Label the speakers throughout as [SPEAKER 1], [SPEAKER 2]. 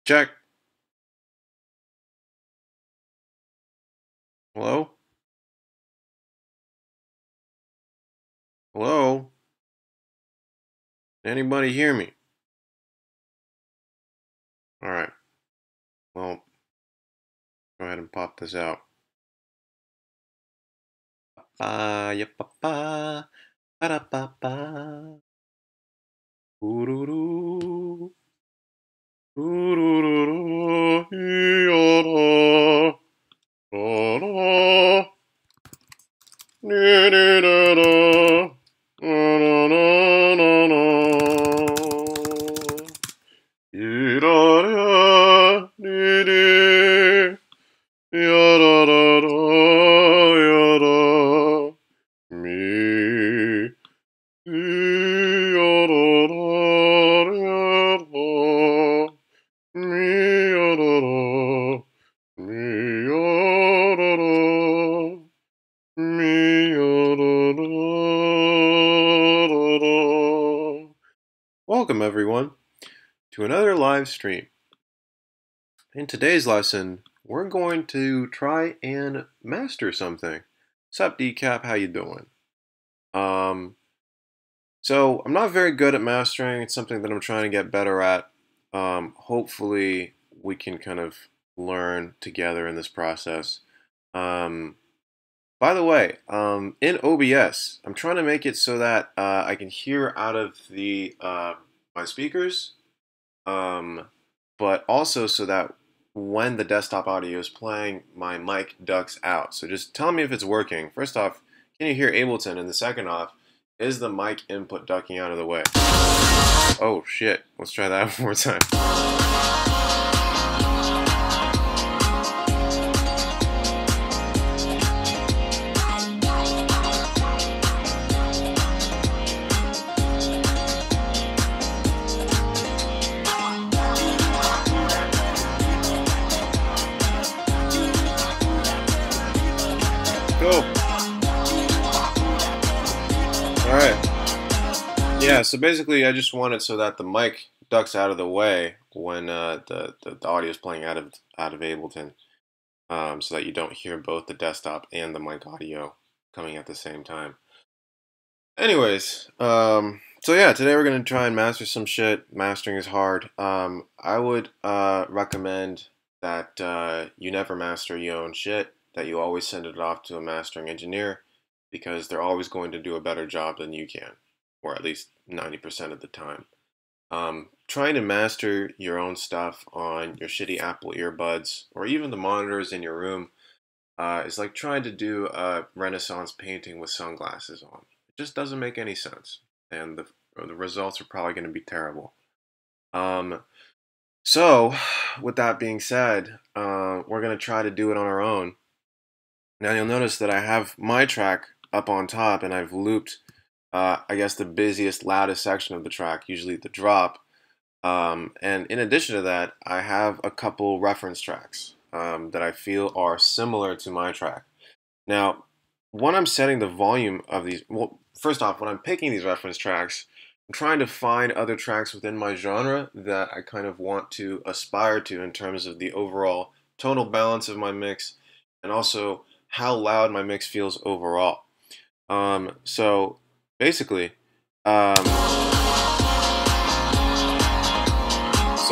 [SPEAKER 1] Check. Hello? Hello? Anybody hear me? Alright. Well, go ahead and pop this out. Pa-pa, pa-da-pa-pa. Ooh-doo-doo. Ooh-doo-doo-doo. Ee-ya-da. Da-da. Nee-nee-da-da. Da-da-da-da-da. Ee-da-da. Nee-nee. Ya-da-da-da. Ya-da. Me. Ya-da-da. Ya-da. Me. Ya-da-da. Me. Ya-da-da. Me. Ya-da-da. Welcome, everyone, to another live stream. In today's lesson, we're going to try and master something. Sup, Decap? How you doing? So I'm not very good at mastering. It's something that I'm trying to get better at. Hopefully, we can kind of learn together in this process. By the way, in OBS, I'm trying to make it so that I can hear out of the my speakers, but also so that when the desktop audio is playing, my mic ducks out. So just tell me if it's working. First off, can you hear Ableton? And the second off, is the mic input ducking out of the way? Oh shit, let's try that one more time. Go. Alright. Yeah, so basically I just want it so that the mic ducks out of the way when the audio is playing out of Ableton, so that you don't hear both the desktop and the mic audio coming at the same time. Anyways, so yeah, today we're going to try and master some shit. Mastering is hard. I would recommend that you never master your own shit, that you always send it off to a mastering engineer, because they're always going to do a better job than you can, or at least 90% of the time. Trying to master your own stuff on your shitty Apple earbuds, or even the monitors in your room, is like trying to do a Renaissance painting with sunglasses on. It just doesn't make any sense, and the results are probably going to be terrible. So, with that being said, we're going to try to do it on our own. Now you'll notice that I have my track up on top, and I've looped, I guess, the busiest, loudest section of the track, usually the drop. And in addition to that, I have a couple reference tracks that I feel are similar to my track. Now, when I'm setting the volume of these, well, first off, when I'm picking these reference tracks, I'm trying to find other tracks within my genre that I kind of want to aspire to in terms of the overall tonal balance of my mix, and also how loud my mix feels overall. So basically, so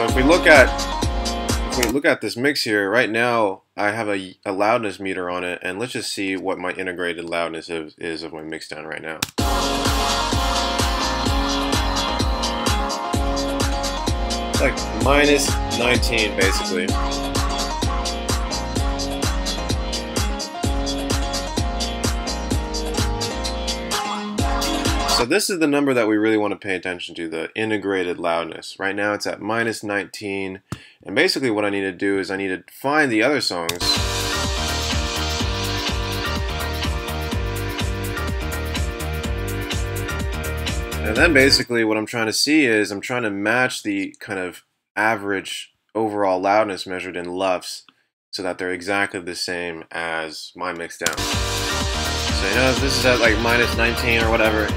[SPEAKER 1] if we look at this mix here, right now I have a loudness meter on it, and let's just see what my integrated loudness is of my mix down right now. It's like minus 19 basically. So this is the number that we really want to pay attention to, the integrated loudness. Right now it's at minus 19, and basically what I need to do is I need to find the other songs. And then basically what I'm trying to see is I'm trying to match the kind of average overall loudness measured in LUFS so that they're exactly the same as my mix down. So you know, if this is at like minus 19 or whatever,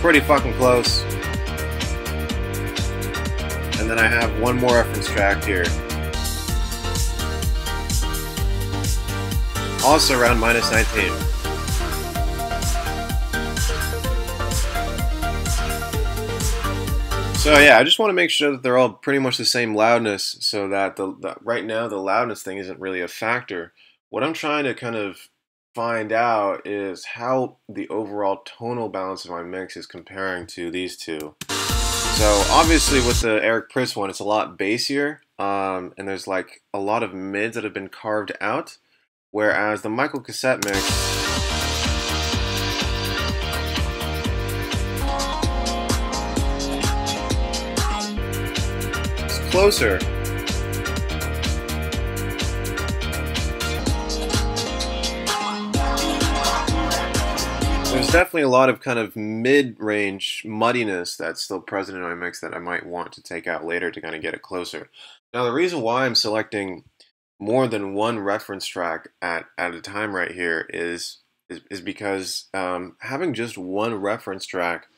[SPEAKER 1] pretty fucking close. And and then I have one more reference track here. Also around -19. So yeah, I just want to make sure that they're all pretty much the same loudness, so that right now the loudness thing isn't really a factor. What I'm trying to kind of find out is how the overall tonal balance of my mix is comparing to these two. So obviously with the Eric Prydz one, it's a lot bassier, and there's like a lot of mids that have been carved out, whereas the Michael cassette mix, it's closer. There's definitely a lot of kind of mid-range muddiness that's still present in my mix that I might want to take out later to kind of get it closer. Now the reason why I'm selecting more than one reference track at a time right here is because having just one reference track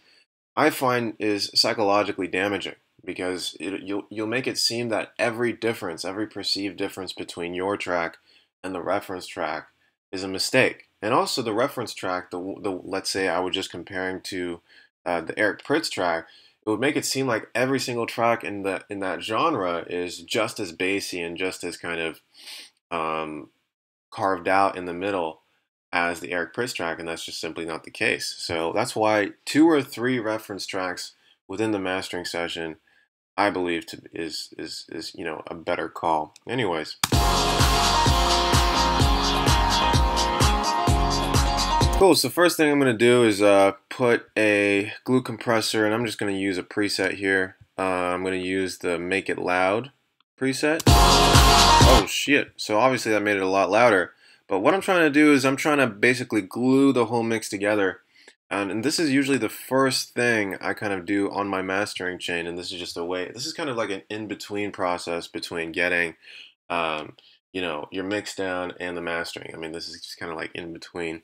[SPEAKER 1] I find is psychologically damaging, because you'll make it seem that every difference, every perceived difference between your track and the reference track is a mistake. And also the reference track, let's say I was just comparing to the Eric Prydz track, it would make it seem like every single track in that genre is just as bassy and just as kind of carved out in the middle as the Eric Prydz track, and that's just simply not the case. So that's why 2 or 3 reference tracks within the mastering session, I believe, is you know, a better call. Anyways. Cool, so first thing I'm going to do is put a glue compressor, and I'm just going to use a preset here. I'm going to use the Make It Loud preset. Oh shit, so obviously that made it a lot louder. But what I'm trying to do is I'm trying to basically glue the whole mix together. And this is usually the first thing I kind of do on my mastering chain, and this is just a way, this is kind of like an in-between process between getting you know, your mix down and the mastering. I mean, this is just kind of like in between.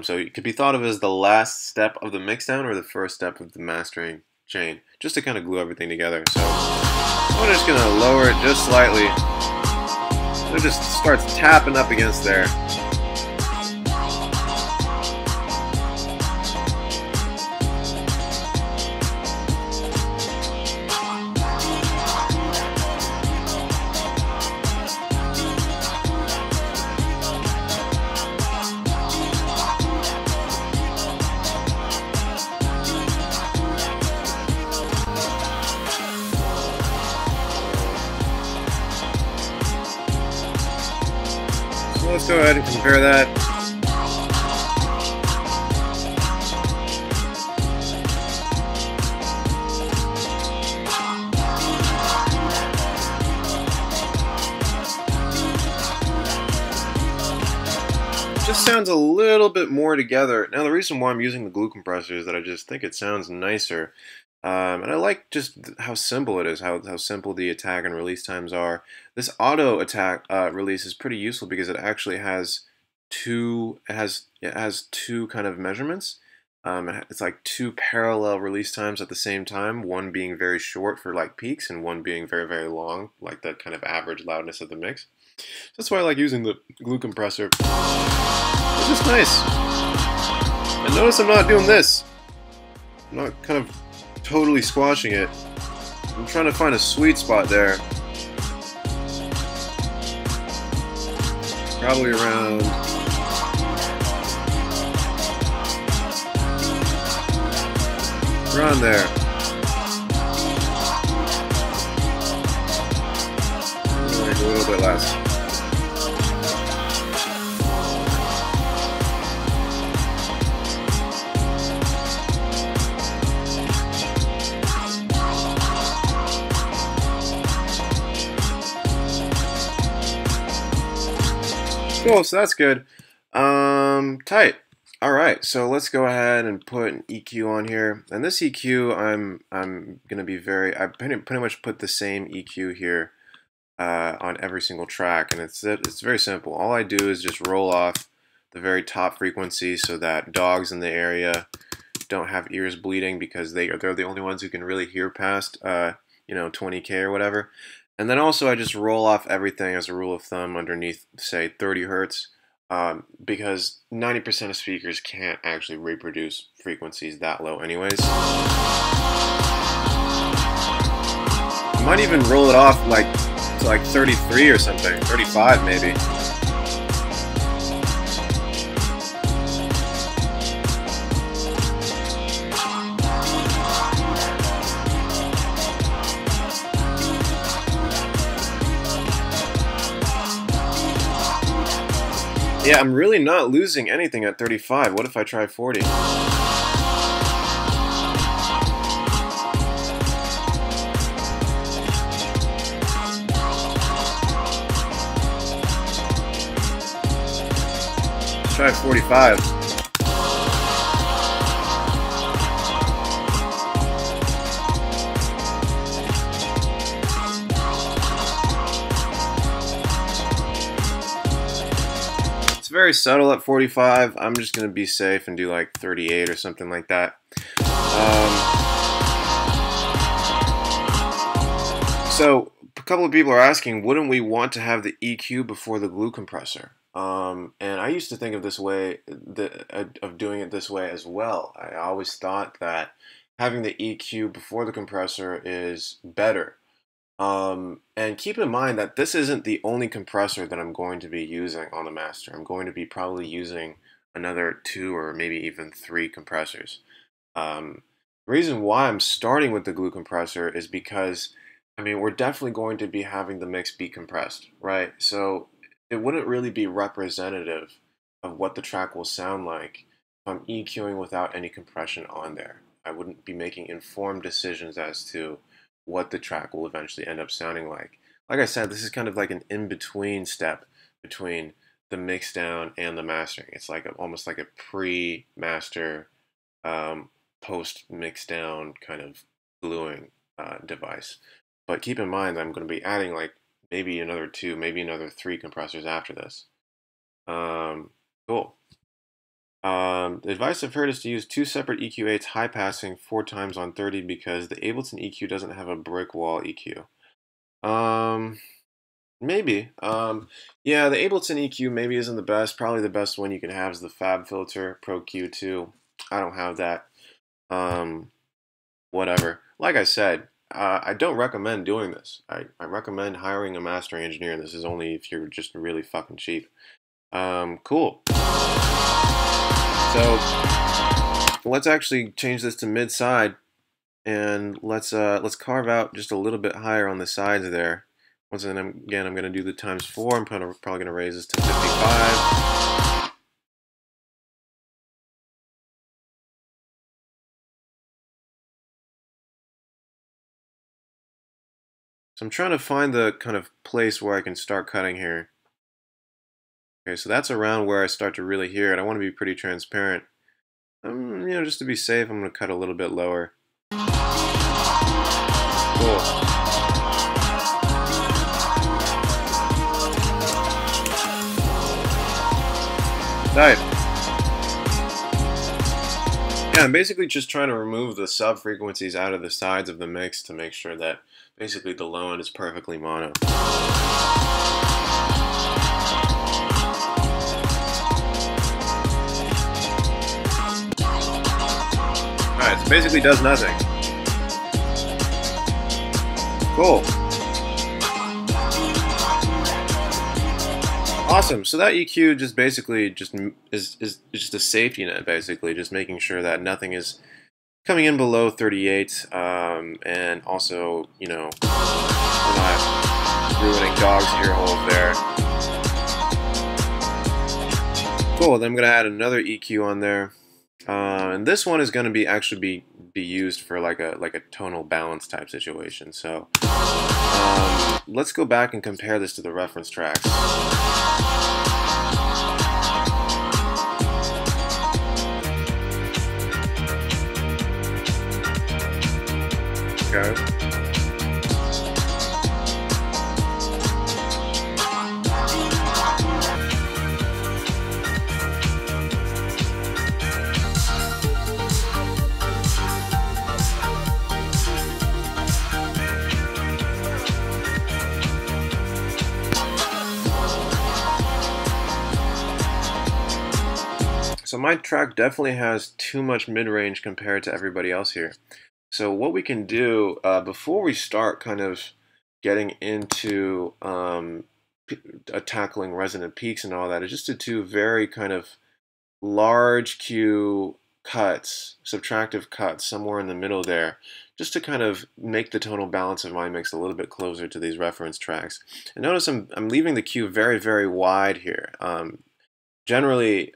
[SPEAKER 1] So it could be thought of as the last step of the mixdown or the first step of the mastering chain, just to kind of glue everything together. So I'm just going to lower it just slightly. So it just starts tapping up against there. So let's go ahead and compare that. Just sounds a little bit more together. Now the reason why I'm using the glue compressor is that I just think it sounds nicer. And I like just how simple it is, how simple the attack and release times are. This auto attack release is pretty useful because it actually has two kind of measurements. It's like 2 parallel release times at the same time, one being very short for like peaks and one being very, very long, like the kind of average loudness of the mix. So that's why I like using the glue compressor. It's just nice. And notice I'm not doing this. I'm not kind of totally squashing it. I'm trying to find a sweet spot there. Probably around there. Maybe a little bit less. Cool, so that's good. Tight. Alright, so let's go ahead and put an EQ on here. And this EQ, I'm gonna be I pretty much put the same EQ here on every single track, and it's very simple. All I do is just roll off the very top frequency so that dogs in the area don't have ears bleeding, because they're the only ones who can really hear past 20K or whatever. And then also I just roll off everything as a rule of thumb underneath, say, 30 hertz, because 90% of speakers can't actually reproduce frequencies that low anyways. I might even roll it off like to like 33 or something, 35 maybe. Yeah, I'm really not losing anything at 35. What if I try 40? Let's try 45. Very subtle at 45. I'm just going to be safe and do like 38 or something like that. So a couple of people are asking, wouldn't we want to have the EQ before the glue compressor? And I used to think of this way, of doing it this way as well. I always thought that having the EQ before the compressor is better. And keep in mind that this isn't the only compressor that I'm going to be using on the master. I'm going to be probably using another 2 or maybe even 3 compressors. The reason why I'm starting with the glue compressor is because, I mean, we're definitely going to be having the mix be compressed, right? So it wouldn't really be representative of what the track will sound like if I'm EQing without any compression on there. I wouldn't be making informed decisions as to what the track will eventually end up sounding like. Like I said, this is kind of like an in-between step between the mix down and the mastering. It's like almost like a pre-master, post-mix down kind of gluing device. But keep in mind that I'm going to be adding like maybe another 2, maybe another 3 compressors after this. Cool. The advice I've heard is to use 2 separate EQ8s high passing 4 times on 30 because the Ableton EQ doesn't have a brick wall EQ. Maybe. Yeah, the Ableton EQ maybe isn't the best. Probably the best one you can have is the FabFilter Pro Q2. I don't have that. Whatever. Like I said, I don't recommend doing this. I recommend hiring a mastering engineer, and this is only if you're just really fucking cheap. Cool. So let's actually change this to mid side, and let's carve out just a little bit higher on the sides there. Once again, I'm going to do the ×4. I'm probably going to raise this to 55. So I'm trying to find the kind of place where I can start cutting here. Okay, so that's around where I start to really hear it. I want to be pretty transparent. Just to be safe, I'm going to cut a little bit lower. Cool. Tight. Yeah, I'm basically just trying to remove the sub-frequencies out of the sides of the mix to make sure that basically the low end is perfectly mono. Alright, so basically does nothing. Cool. Awesome. So that EQ just basically is just a safety net, basically, just making sure that nothing is coming in below 38, and also, we're not ruining dog's ear holes there. Cool. Then I'm gonna add another EQ on there, and this one is gonna be be used for like a tonal balance type situation. So let's go back and compare this to the reference tracks. Okay. So my track definitely has too much mid-range compared to everybody else here. So what we can do before we start kind of getting into tackling resonant peaks and all that is just to do very kind of large Q cuts, subtractive cuts, somewhere in the middle there, just to kind of make the tonal balance of my mix a little bit closer to these reference tracks. And notice I'm leaving the Q very, very wide here. Generally,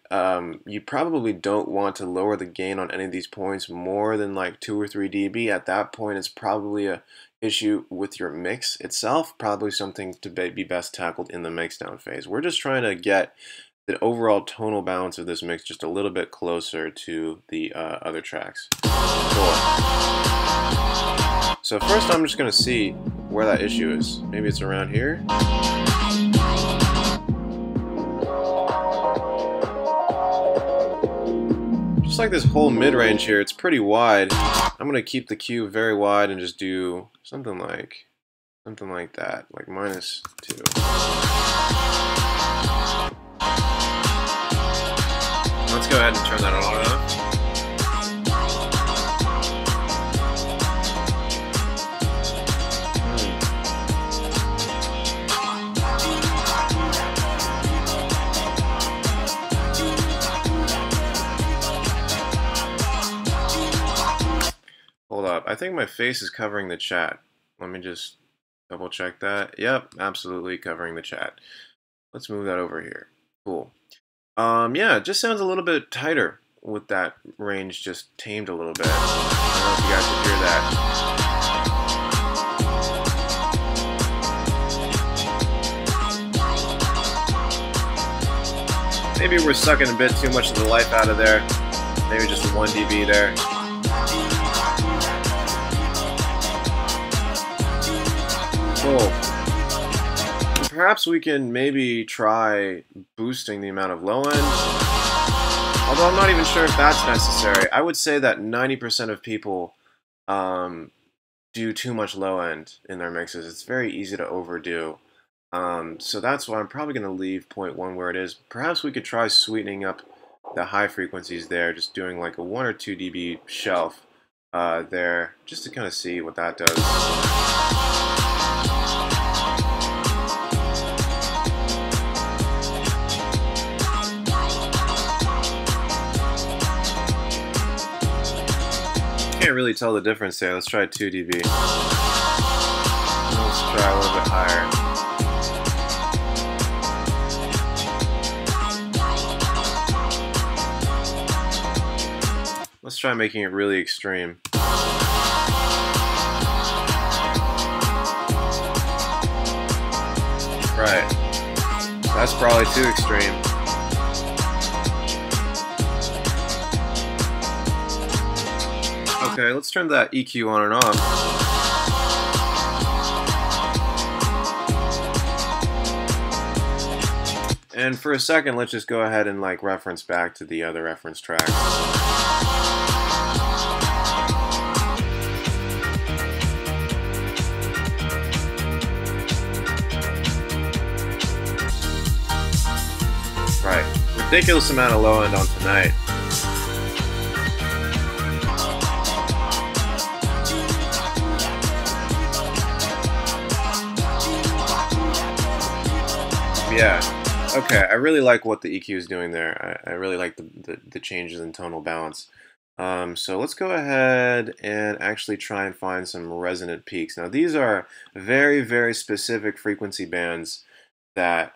[SPEAKER 1] you probably don't want to lower the gain on any of these points more than like 2 or 3 dB. At that point, it's probably a issue with your mix itself, probably something to be best tackled in the mixdown phase. We're just trying to get the overall tonal balance of this mix just a little bit closer to the other tracks. Cool. So first I'm just going to see where that issue is. Maybe it's around here. Just like this whole mid-range here, it's pretty wide. I'm going to keep the Q very wide and just do something like that, like -2. Let's go ahead and turn that on off. Hold up, I think my face is covering the chat. Let me just double check that. Yep, absolutely covering the chat. Let's move that over here. Cool. Yeah, it just sounds a little bit tighter with that range just tamed a little bit. I don't know if you guys can hear that. Maybe we're sucking a bit too much of the life out of there. Maybe just 1 dB there. Cool. Perhaps we can maybe try boosting the amount of low end. Although I'm not even sure if that's necessary. I would say that 90% of people do too much low end in their mixes. It's very easy to overdo. So that's why I'm probably going to leave 0.1 where it is. Perhaps we could try sweetening up the high frequencies there, just doing like a 1 or 2 dB shelf there, just to kind of see what that does. Can't really tell the difference there. Let's try 2 dB. Let's try a little bit higher. Let's try making it really extreme. Right. That's probably too extreme. Okay, let's turn that EQ on and off. And for a second, let's just go ahead and like reference back to the other reference track. Right, ridiculous amount of low end on tonight. Yeah, okay, I really like what the EQ is doing there. I really like the changes in tonal balance. So let's go ahead and actually try and find some resonant peaks. Now these are very, very specific frequency bands that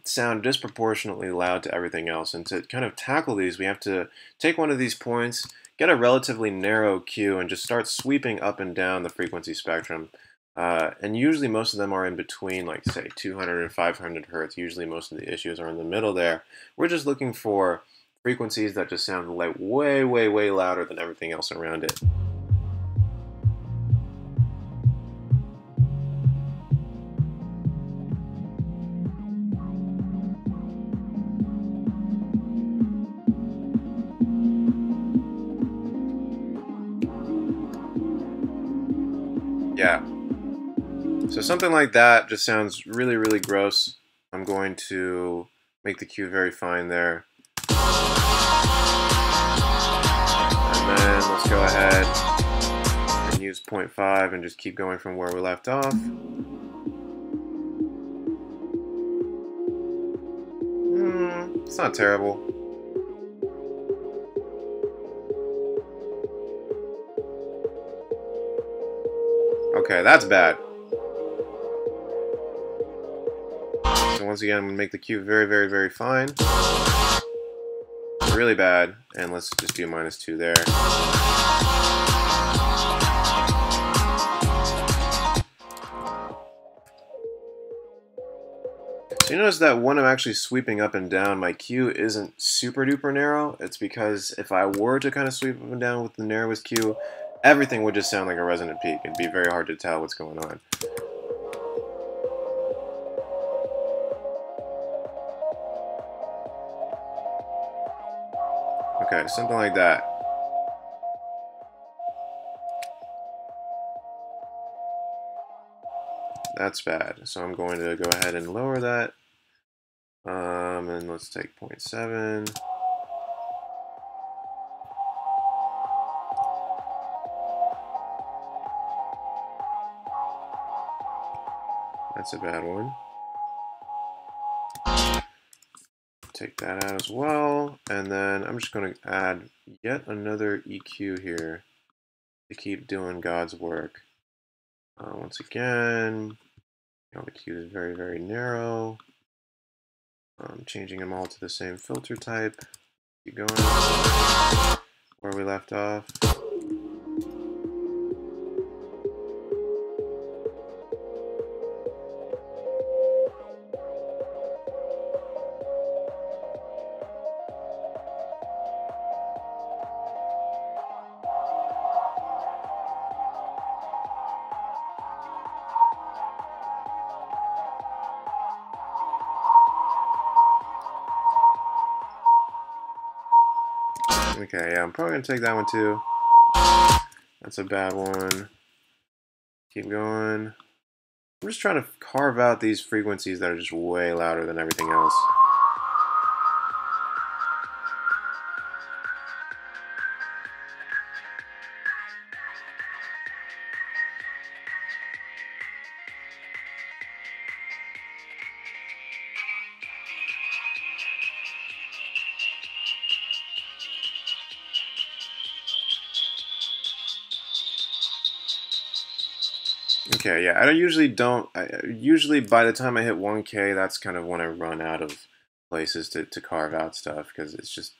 [SPEAKER 1] sound disproportionately loud to everything else. And to kind of tackle these, we have to take one of these points, get a relatively narrow Q, and just start sweeping up and down the frequency spectrum. And usually most of them are in between, like say 200 and 500 hertz. Usually most of the issues are in the middle there. We're just looking for frequencies that just sound like way, way, way louder than everything else around it. Yeah. So something like that just sounds really, really gross. I'm going to make the Q very fine there. then let's go ahead and use 0.5 and just keep going from where we left off. It's not terrible. Okay, that's bad. So once again, I'm going to make the cube very, very, very fine. Really bad. And let's just do -2 there. So you notice that when I'm actually sweeping up and down, my cue isn't super duper narrow. It's because if I were to kind of sweep up and down with the narrowest cue, everything would just sound like a resonant peak. It'd be very hard to tell what's going on. Okay, something like that. That's bad. So I'm going to go ahead and lower that. And let's take 0.7. That's a bad one. Take that out as well. And then I'm just going to add yet another EQ here to keep doing God's work. Once again, the cue is very, very narrow. Changing them all to the same filter type. Keep going where we left off. Okay, yeah, I'm probably going to take that one too. That's a bad one. Keep going. I'm just trying to carve out these frequencies that are just way louder than everything else. Okay, yeah, usually by the time I hit 1K, that's kind of when I run out of places to carve out stuff, because it's just,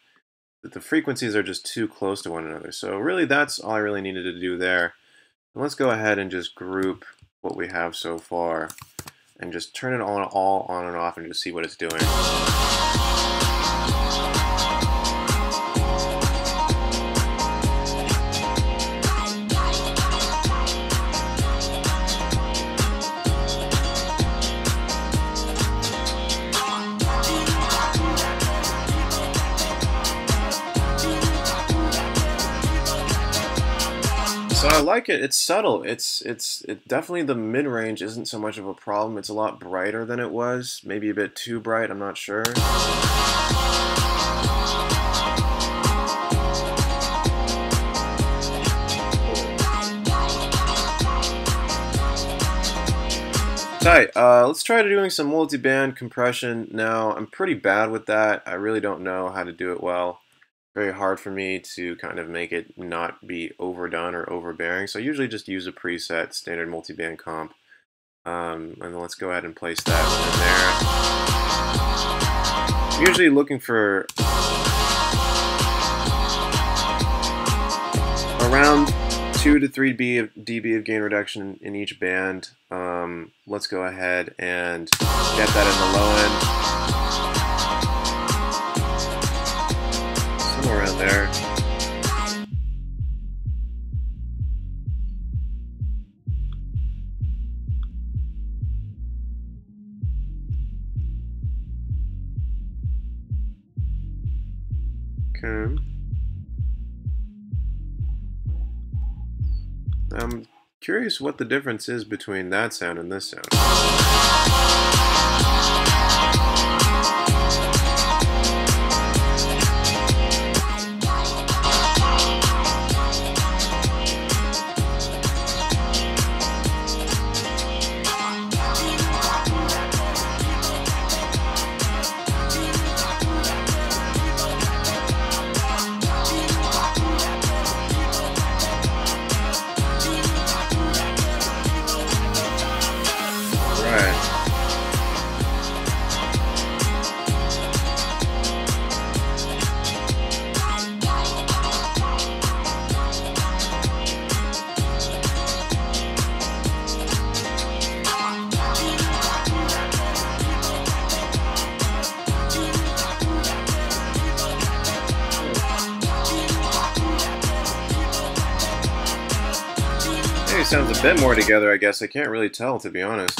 [SPEAKER 1] the frequencies are just too close to one another. So really, that's all I really needed to do there. And let's go ahead and just group what we have so far, and just turn it all on and off and just see what it's doing. So I like it. It's subtle. It's definitely, the mid-range isn't so much of a problem. It's a lot brighter than it was. Maybe a bit too bright, I'm not sure. Tight. Let's try doing some multi-band compression now. I'm pretty bad with that. I really don't know how to do it well. Very hard for me to kind of make it not be overdone or overbearing. So I usually just use a preset standard multi-band comp. And let's go ahead and place that in there. I'm usually looking for around 2 to 3 dB of gain reduction in each band. Let's go ahead and get that in the low end. Somewhere around there. Okay. I'm curious what the difference is between that sound and this sound. sounds a bit more together, I guess. I can't really tell, to be honest.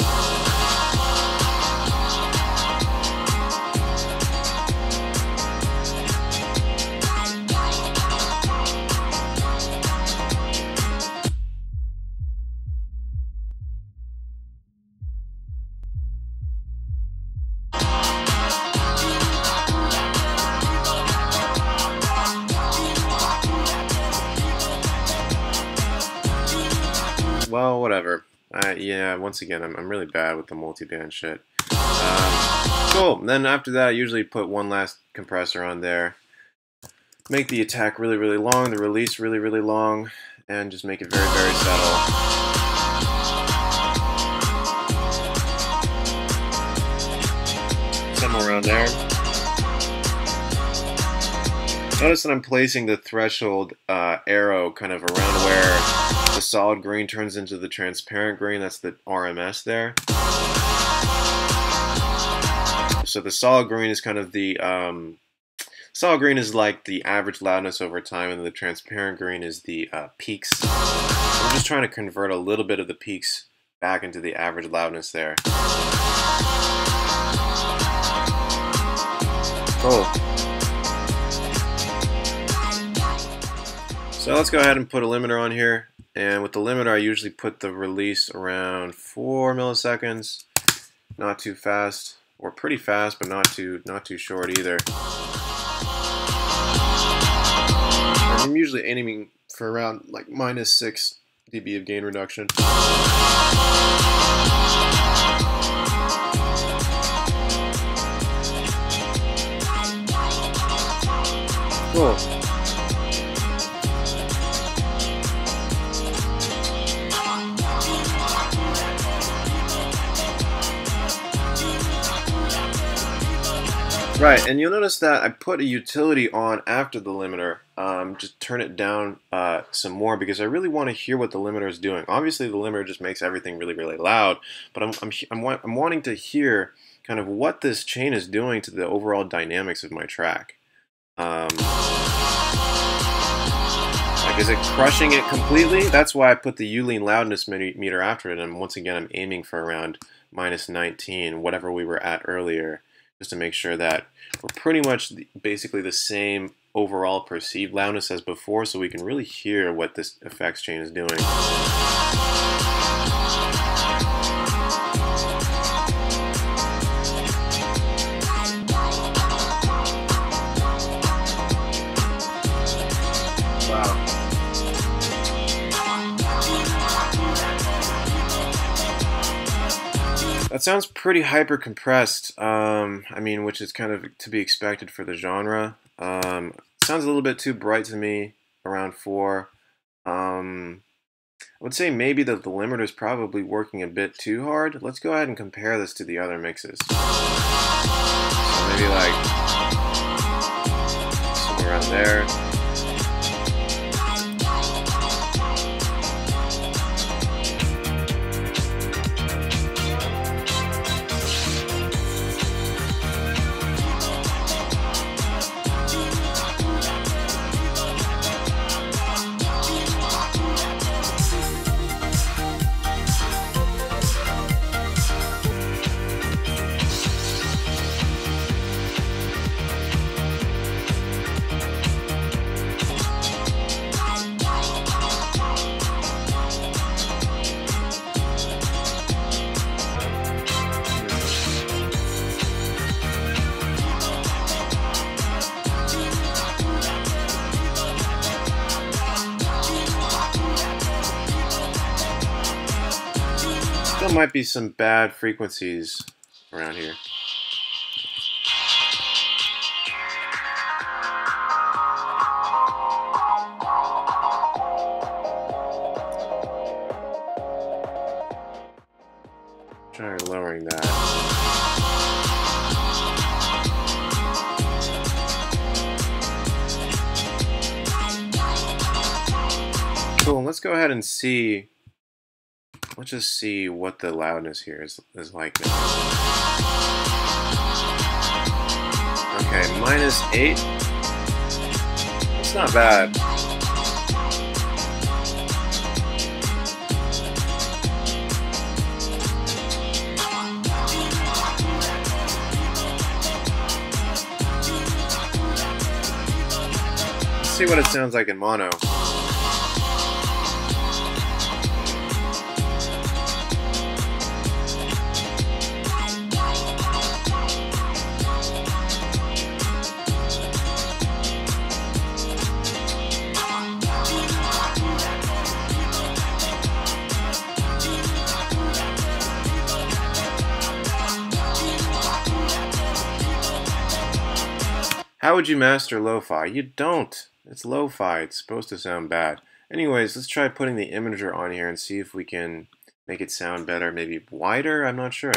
[SPEAKER 1] Well, whatever. Yeah, once again, I'm really bad with the multi-band shit. Cool. Then after that, I usually put one last compressor on there. Make the attack really, really long, the release really, really long, and just make it very, very subtle. Somewhere around there. Notice that I'm placing the threshold arrow kind of around where the solid green turns into the transparent green. That's the RMS there. So the solid green is kind of the solid green is like the average loudness over time, and the transparent green is the peaks. I'm just trying to convert a little bit of the peaks back into the average loudness there. Cool. So let's go ahead and put a limiter on here, and with the limiter I usually put the release around 4 milliseconds, not too fast, or pretty fast, but not too short either. I'm usually aiming for around like -6 dB of gain reduction. Cool. Right, and you'll notice that I put a utility on after the limiter, just turn it down some more, because I really want to hear what the limiter is doing. Obviously the limiter just makes everything really, really loud, but I'm wanting to hear kind of what this chain is doing to the overall dynamics of my track. Like, is it crushing it completely? That's why I put the Ulean loudness meter after it, and once again I'm aiming for around -19, whatever we were at earlier, just to make sure that we're pretty much basically the same overall perceived loudness as before, so we can really hear what this effects chain is doing. Wow. That sounds pretty hyper compressed. I mean, which is kind of to be expected for the genre. Sounds a little bit too bright to me, around 4. I would say maybe that the limiter is probably working a bit too hard. Let's go ahead and compare this to the other mixes. So maybe like somewhere around there. Still might be some bad frequencies around here. Try lowering that. Cool, let's go ahead and see. Let's just see what the loudness here is like now. Okay, -8. That's not bad. see what it sounds like in mono. How would you master lo-fi? You don't. It's lo-fi. It's supposed to sound bad. Anyways, let's try putting the imager on here and see if we can make it sound better. Maybe wider? I'm not sure.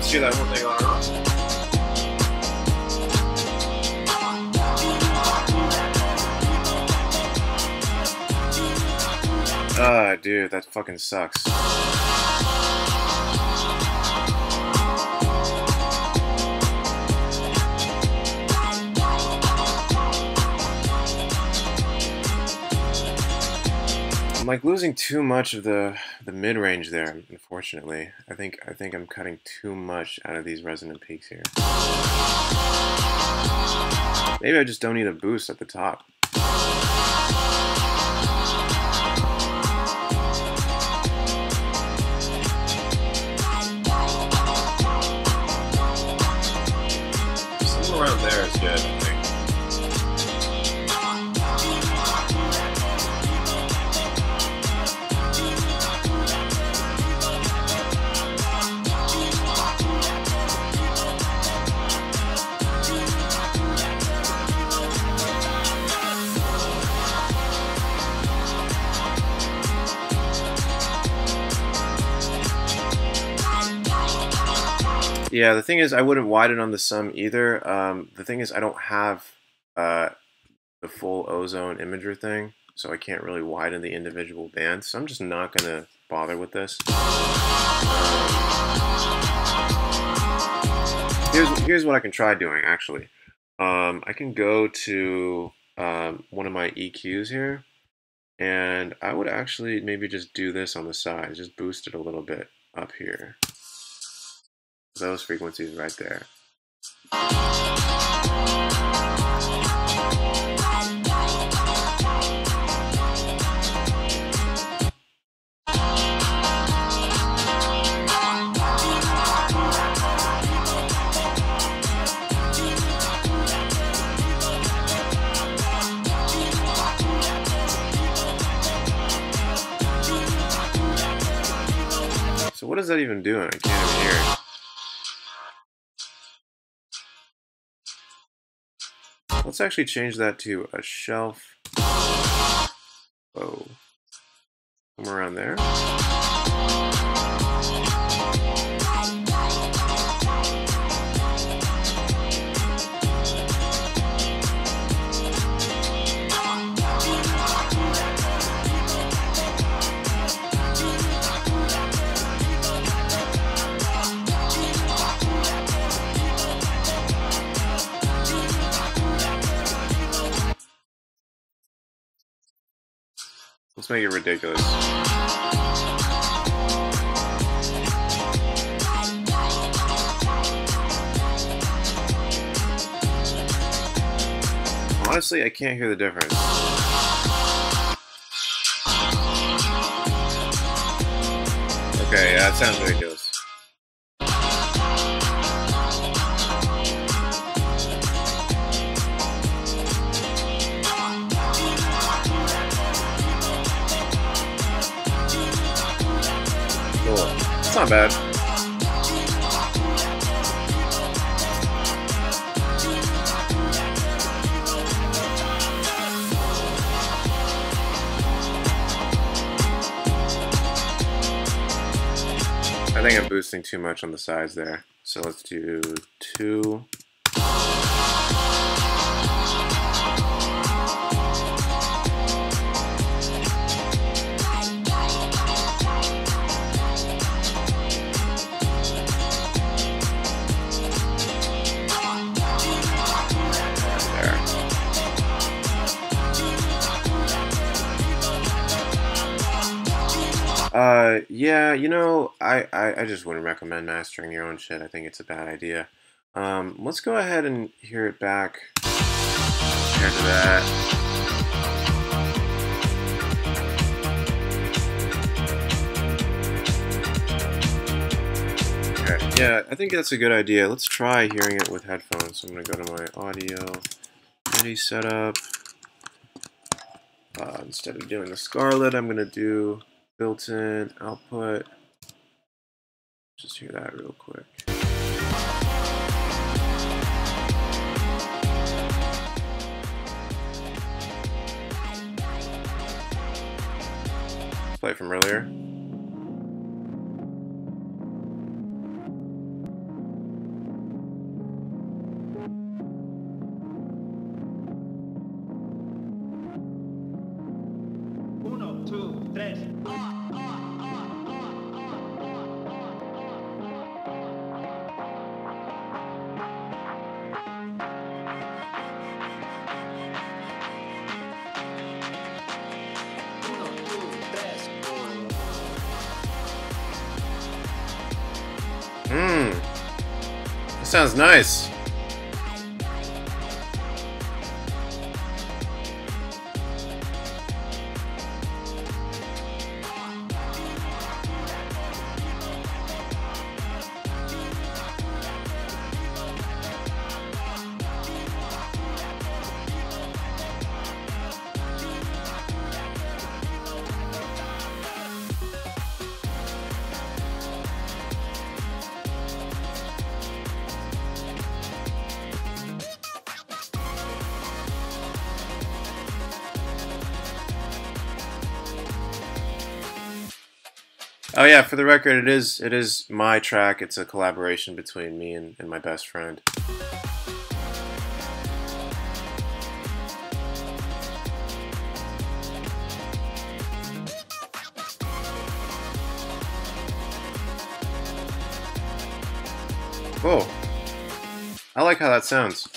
[SPEAKER 1] See that whole thing on and off. Ah, dude, that fucking sucks. I'm like losing too much of the mid-range there, unfortunately. I think I'm cutting too much out of these resonant peaks here. Maybe I just don't need a boost at the top. Somewhere around there is good, I think. Yeah, the thing is, I wouldn't widen on the sum either. The thing is, I don't have the full ozone imager thing, so I can't really widen the individual bands. So I'm just not going to bother with this. Here's what I can try doing, actually. I can go to one of my EQs here, and I would actually maybe just do this on the side, just boost it a little bit up here. Those frequencies right there. So what is that even doing? I can't even hear it. Let's actually change that to a shelf. Whoa. Somewhere around there. Let's make it ridiculous. Honestly, I can't hear the difference. Okay, yeah, that sounds ridiculous. Cool. It's not bad. I think I'm boosting too much on the sides there. So let's do 2. Yeah, you know, I just wouldn't recommend mastering your own shit. I think it's a bad idea. Let's go ahead and hear it back compared to that. Okay, yeah, I think that's a good idea. Let's try hearing it with headphones. So I'm gonna go to my audio MIDI setup. Instead of doing the Scarlett, I'm gonna do built-in output. Just hear that real quick. Let's play from earlier.
[SPEAKER 2] Uno, two, tres.
[SPEAKER 1] That sounds nice. Oh yeah, for the record, it is my track. It's a collaboration between me and my best friend. Cool. I like how that sounds.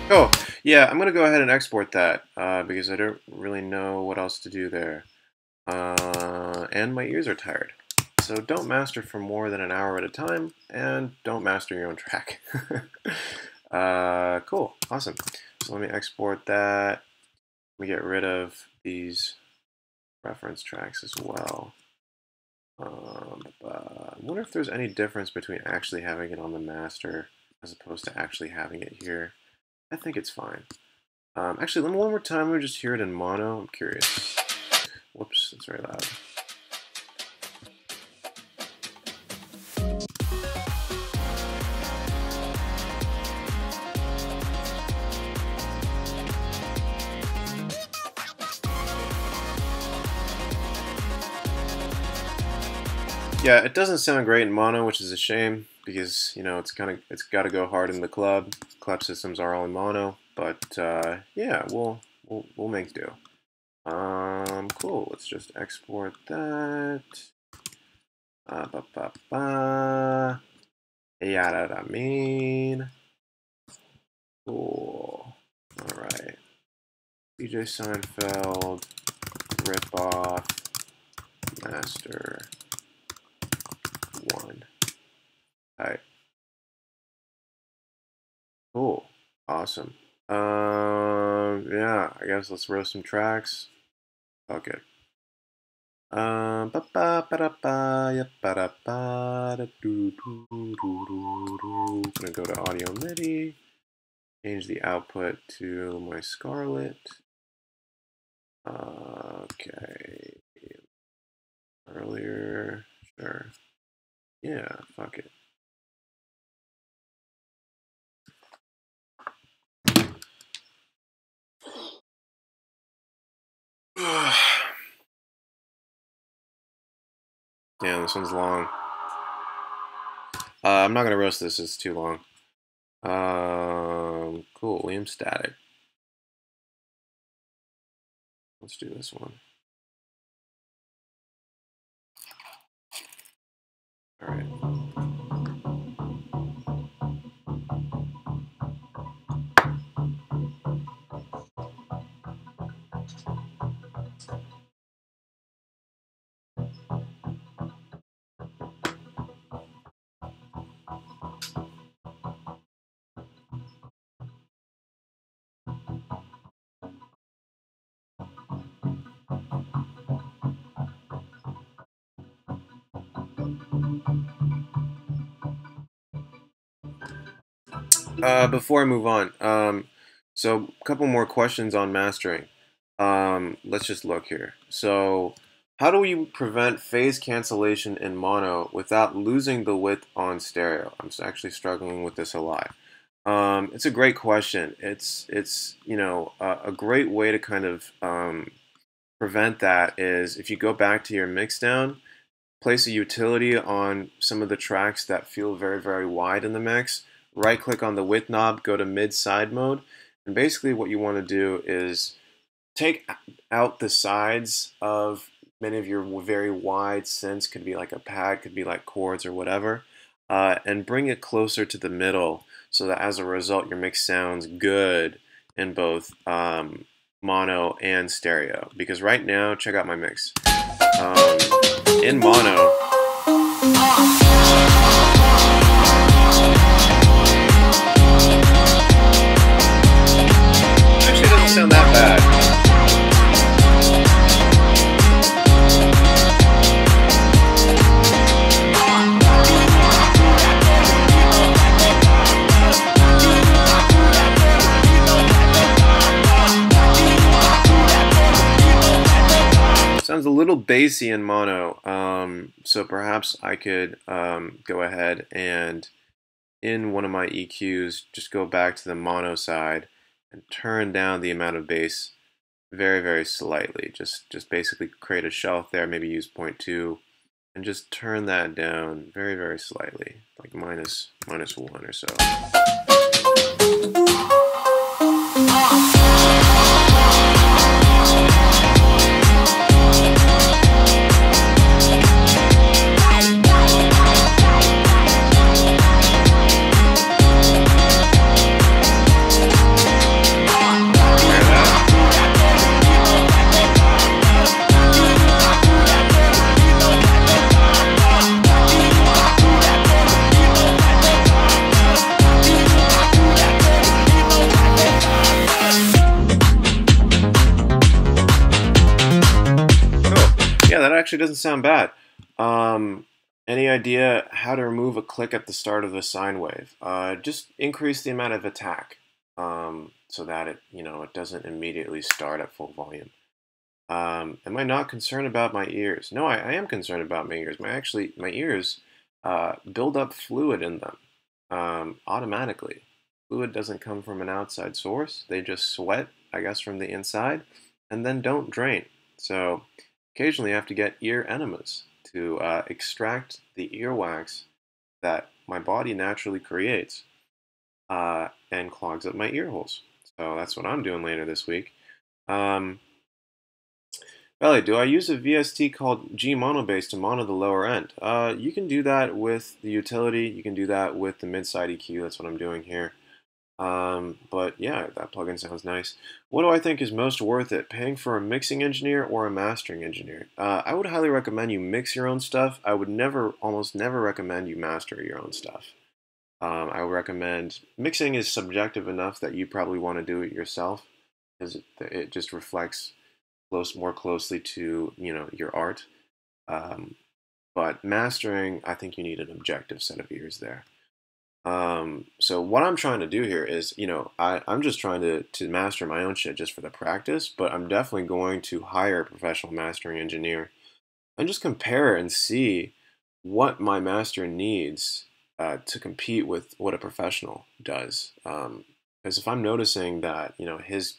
[SPEAKER 1] Oh, yeah, I'm going to go ahead and export that because I don't really know what else to do there. And my ears are tired. So don't master for more than an hour at a time, and don't master your own track. Cool, awesome. So let me export that. Let me get rid of these reference tracks as well. I wonder if there's any difference between actually having it on the master as opposed to actually having it here. I think it's fine. Actually, let me one more time. Let me just hear it in mono. I'm curious. Whoops, it's very loud. Yeah, it doesn't sound great in mono, which is a shame because you know it's got to go hard in the club. Club systems are all in mono, but yeah, we'll make do. Cool. Let's just export that. Yada mean. Cool. All right. BJ Seinfeld, rip off, master 1. All right. Cool. Awesome. Yeah, I guess let's roast some tracks. Okay. Gonna go to audio MIDI, change the output to my Scarlett. Okay. Earlier, sure. Yeah, fuck it. Yeah, this one's long. I'm not gonna roast this, it's too long. Cool, Liam Static. Let's do this one. All right. Before I move on, so a couple more questions on mastering. Let's just look here. So, how do you prevent phase cancellation in mono without losing the width on stereo? I'm actually struggling with this a lot. It's a great question. It's a great way to kind of prevent that is if you go back to your mixdown, place a utility on some of the tracks that feel very, very wide in the mix. Right click on the width knob, go to mid side mode, and basically what you want to do is take out the sides of many of your very wide synths, could be like a pad, could be like chords or whatever, and bring it closer to the middle so that as a result your mix sounds good in both mono and stereo. Because right now, check out my mix. In mono, actually doesn't sound that bad. Sounds a little bassy in mono, so perhaps I could go ahead and in one of my EQs just go back to the mono side and turn down the amount of bass very, very slightly. Just basically create a shelf there, maybe use 0.2 and just turn that down very, very slightly, like minus 1 or so. That actually doesn't sound bad. Any idea how to remove a click at the start of the sine wave? Just increase the amount of attack so that it doesn't immediately start at full volume. Am I not concerned about my ears? No, I am concerned about my ears. My ears build up fluid in them automatically. Fluid doesn't come from an outside source. They just sweat, I guess, from the inside and then don't drain. So occasionally I have to get ear enemas to extract the earwax that my body naturally creates and clogs up my ear holes. So that's what I'm doing later this week. Ellie, do I use a VST called G Monobase to mono the lower end? You can do that with the utility. You can do that with the mid-side EQ. That's what I'm doing here. But yeah, that plugin sounds nice. What do I think is most worth it? Paying for a mixing engineer or a mastering engineer? I would highly recommend you mix your own stuff. I would never, almost never recommend you master your own stuff. I would recommend mixing is subjective enough that you probably want to do it yourself because it just reflects more closely to your art. Um, but mastering, I think you need an objective set of ears there. So what I'm trying to do here is, I'm just trying to master my own shit just for the practice, but I'm definitely going to hire a professional mastering engineer and just compare and see what my master needs to compete with what a professional does. Because if I'm noticing that, his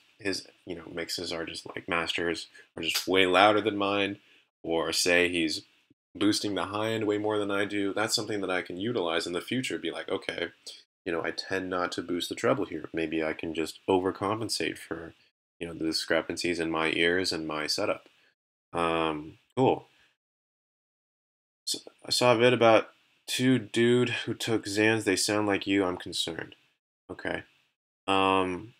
[SPEAKER 1] mixes are just like masters are just way louder than mine, or say he's boosting the high end way more than I do, that's something that I can utilize in the future. Be like, okay, I tend not to boost the treble here. Maybe I can just overcompensate for, the discrepancies in my ears and my setup. Cool. So I saw a vid about two dude who took Zans. They sound like you. I'm concerned. Okay. Um,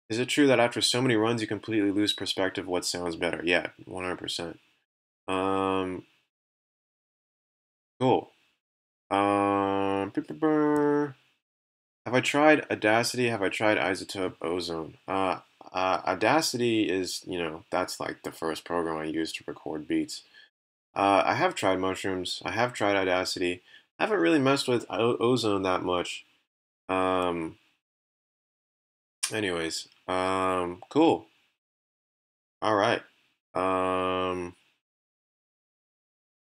[SPEAKER 1] is it true that after so many runs you completely lose perspective? What sounds better? Yeah, 100%. Um, cool. Have I tried Audacity? Have I tried Isotope Ozone? Audacity is, that's like the first program I use to record beats. I have tried Mushrooms. I have tried Audacity. I haven't really messed with Ozone that much. Um, cool. All right. Um,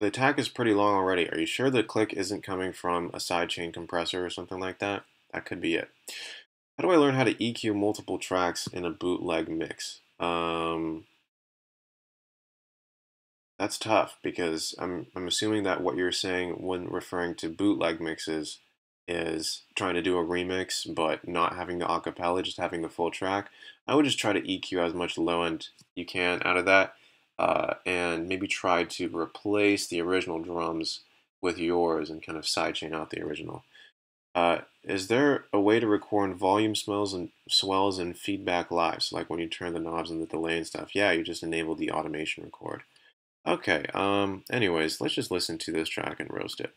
[SPEAKER 1] the attack is pretty long already. Are you sure the click isn't coming from a sidechain compressor or something like that? That could be it. How do I learn how to EQ multiple tracks in a bootleg mix? That's tough because I'm assuming that what you're saying when referring to bootleg mixes is trying to do a remix but not having the acapella, just having the full track. I would just try to EQ as much low end you can out of that, and maybe try to replace the original drums with yours and kind of sidechain out the original. Is there a way to record volume swells and feedback live? So like when you turn the knobs and the delay and stuff, yeah, you just enable the automation record. Okay, anyways, let's just listen to this track and roast it.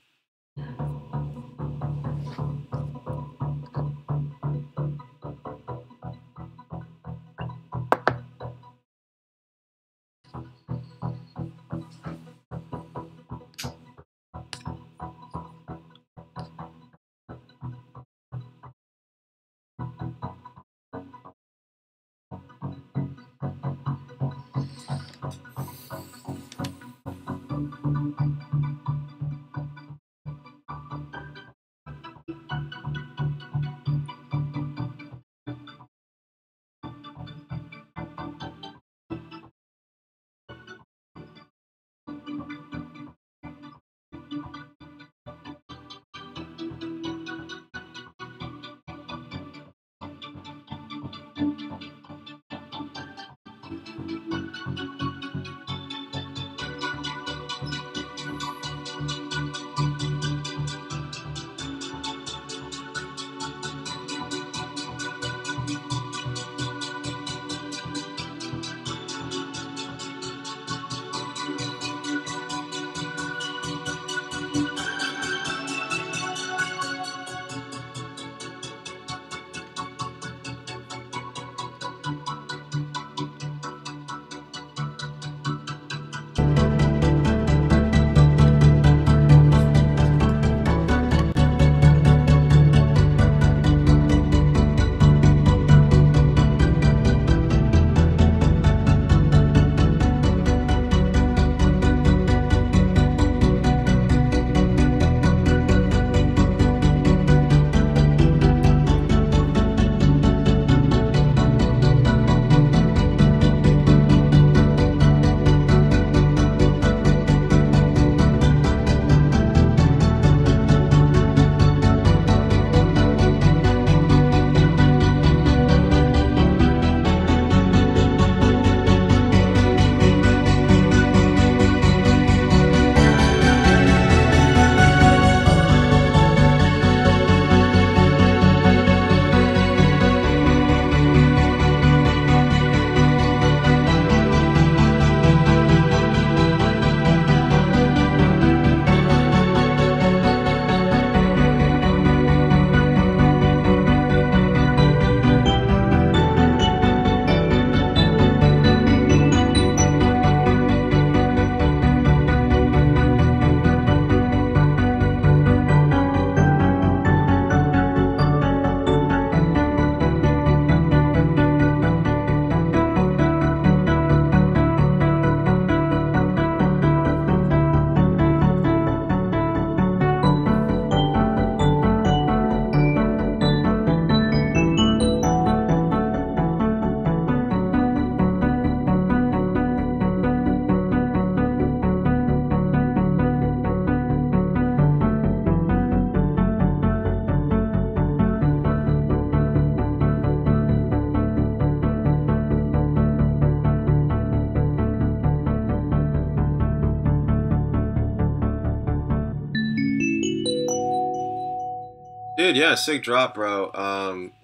[SPEAKER 1] Dude, yeah, sick drop, bro.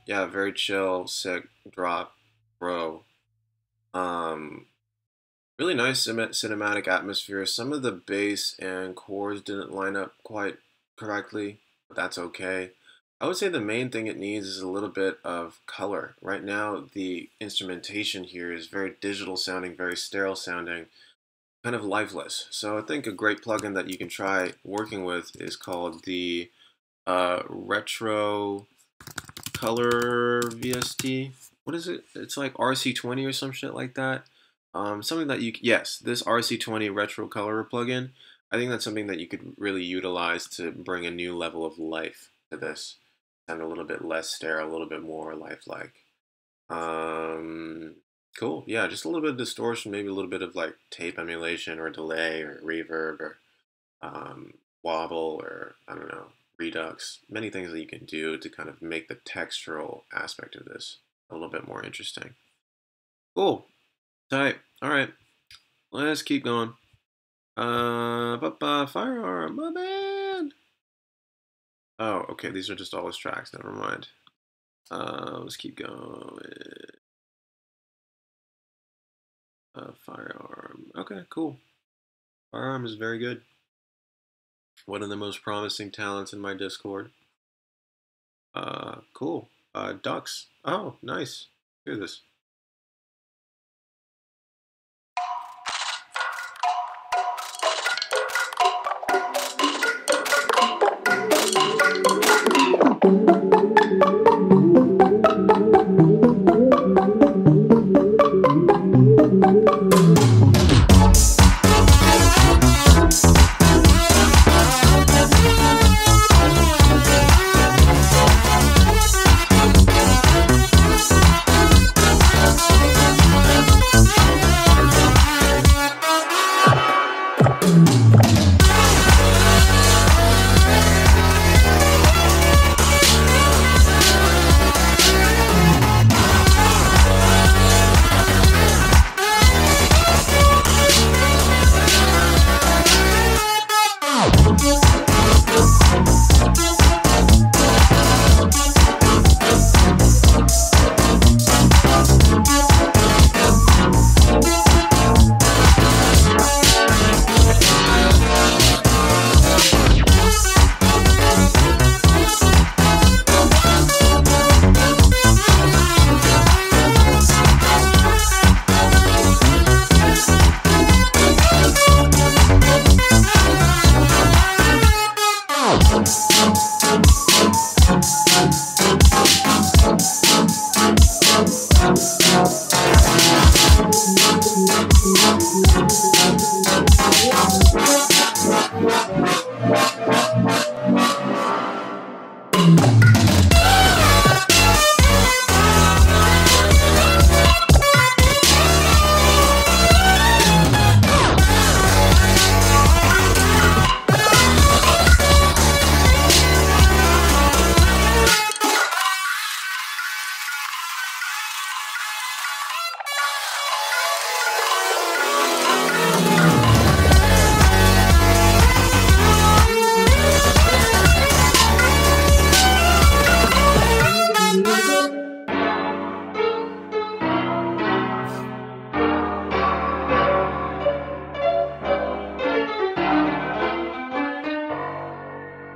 [SPEAKER 1] Yeah, very chill, sick drop, bro. Um, really nice cinematic atmosphere. Some of the bass and chords didn't line up quite correctly, but that's okay. I would say the main thing it needs is a little bit of color. Right now, the instrumentation here is very digital sounding, very sterile sounding, kind of lifeless. So I think a great plugin that you can try working with is called the Retro Color VST. What is it? It's like RC20 or some shit like that. Something that yes, this RC20 Retro Color plugin. I think that's something that you could really utilize to bring a new level of life to this. Sound a little bit less sterile, a little bit more lifelike. Um, cool. Yeah, just a little bit of distortion, maybe a little bit of like tape emulation or delay or reverb or um, wobble or I don't know, redux. Many things that you can do to kind of make the textural aspect of this a little bit more interesting. Cool. Tight. All right. Let's keep going. Firearm, my man. Oh, okay. These are just all his tracks. Never mind. Let's keep going. Firearm. Okay, cool. Firearm is very good. One of the most promising talents in my Discord. Cool. Ducks. Oh, nice. Hear this.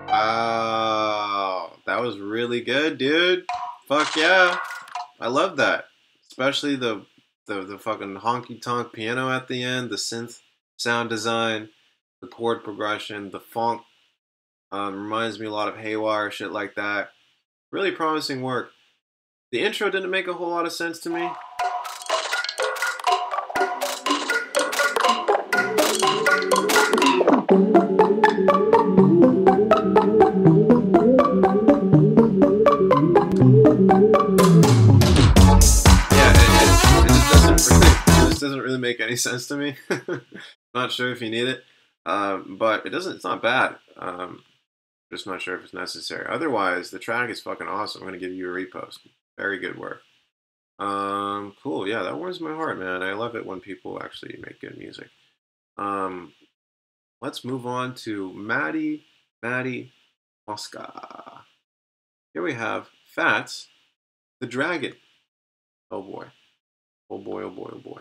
[SPEAKER 1] Wow, that was really good, dude. Fuck yeah. I love that. Especially the fucking honky tonk piano at the end, the synth sound design, the chord progression, the funk. Reminds me a lot of Haywire, shit like that. Really promising work. The intro didn't make a whole lot of sense to me. Yeah, it just doesn't really make any sense to me. Not sure if you need it, but it doesn't. It's not bad. Just not sure if it's necessary. Otherwise, the track is fucking awesome. I'm gonna give you a repost. Very good work. Cool. Yeah, that warms my heart, man. I love it when people actually make good music. Um, let's move on to Maddie Mosca. here we have Fats the Dragon. Oh boy. Oh boy, oh boy, oh boy.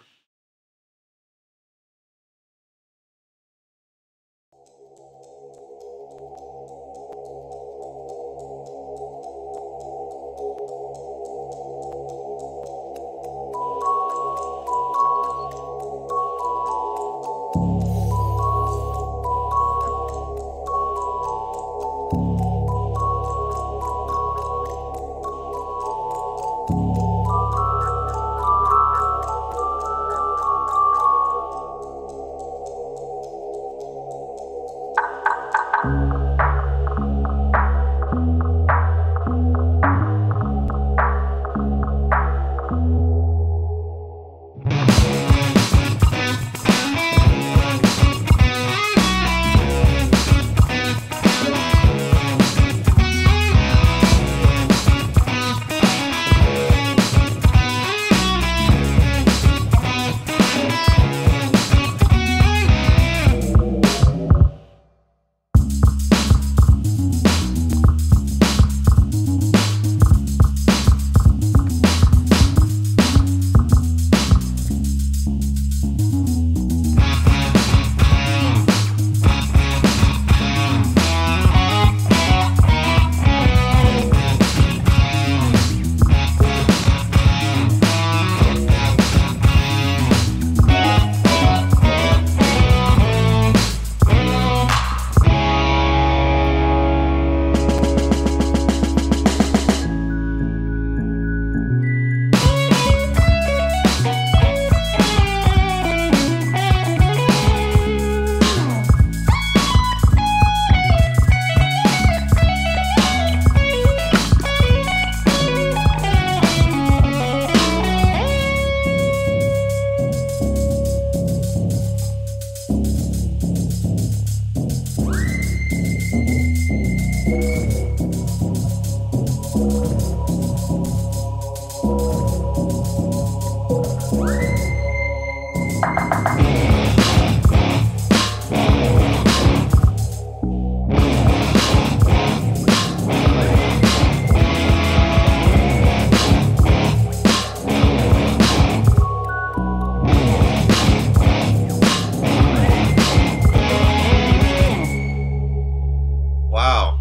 [SPEAKER 1] Wow.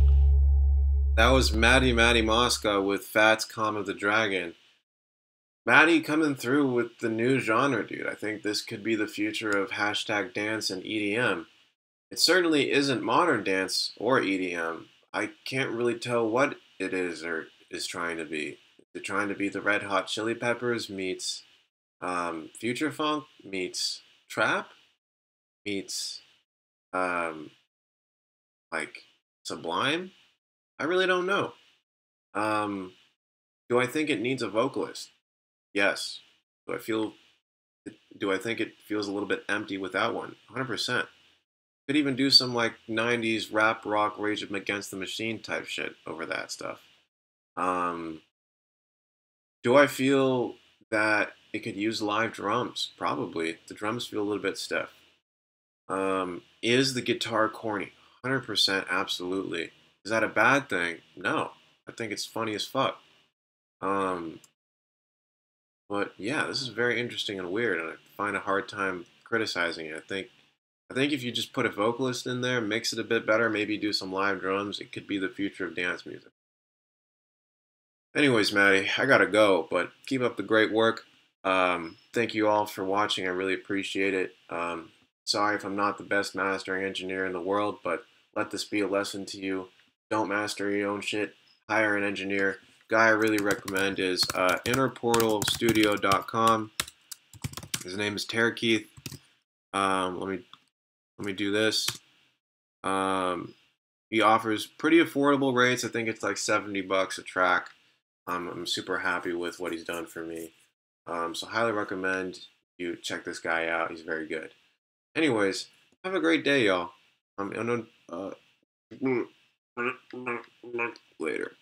[SPEAKER 1] That was Maddie Mosca with Fats Calm of the Dragon. Maddie coming through with the new genre, dude. I think this could be the future of hashtag dance and EDM. It certainly isn't modern dance or EDM. I can't really tell what it is or is trying to be. Is it trying to be the Red Hot Chili Peppers meets Future Funk meets Trap meets um, like Sublime? I really don't know. Um, do I think it needs a vocalist? Yes. Do I feel? Do I think it feels a little bit empty without one? 100%. Could even do some like '90s rap rock Rage Against the Machine type shit over that stuff. Um, do I feel that it could use live drums? Probably. The drums feel a little bit stiff. Is the guitar corny? 100% absolutely. Is that a bad thing? No. I think it's funny as fuck. Um, but yeah, this is very interesting and weird, and I find a hard time criticizing it. I think if you just put a vocalist in there, mix it a bit better, maybe do some live drums, it could be the future of dance music. Anyways, Maddie, I gotta go, but keep up the great work. Thank you all for watching. I really appreciate it. Sorry if I'm not the best mastering engineer in the world, but let this be a lesson to you. Don't master your own shit. Hire an engineer. Guy I really recommend is innerportalstudio.com. His name is Tarakeith. Let me do this. He offers pretty affordable rates. I think it's like $70 a track. I'm super happy with what he's done for me. So highly recommend you check this guy out. He's very good. Anyways, have a great day, y'all. Later.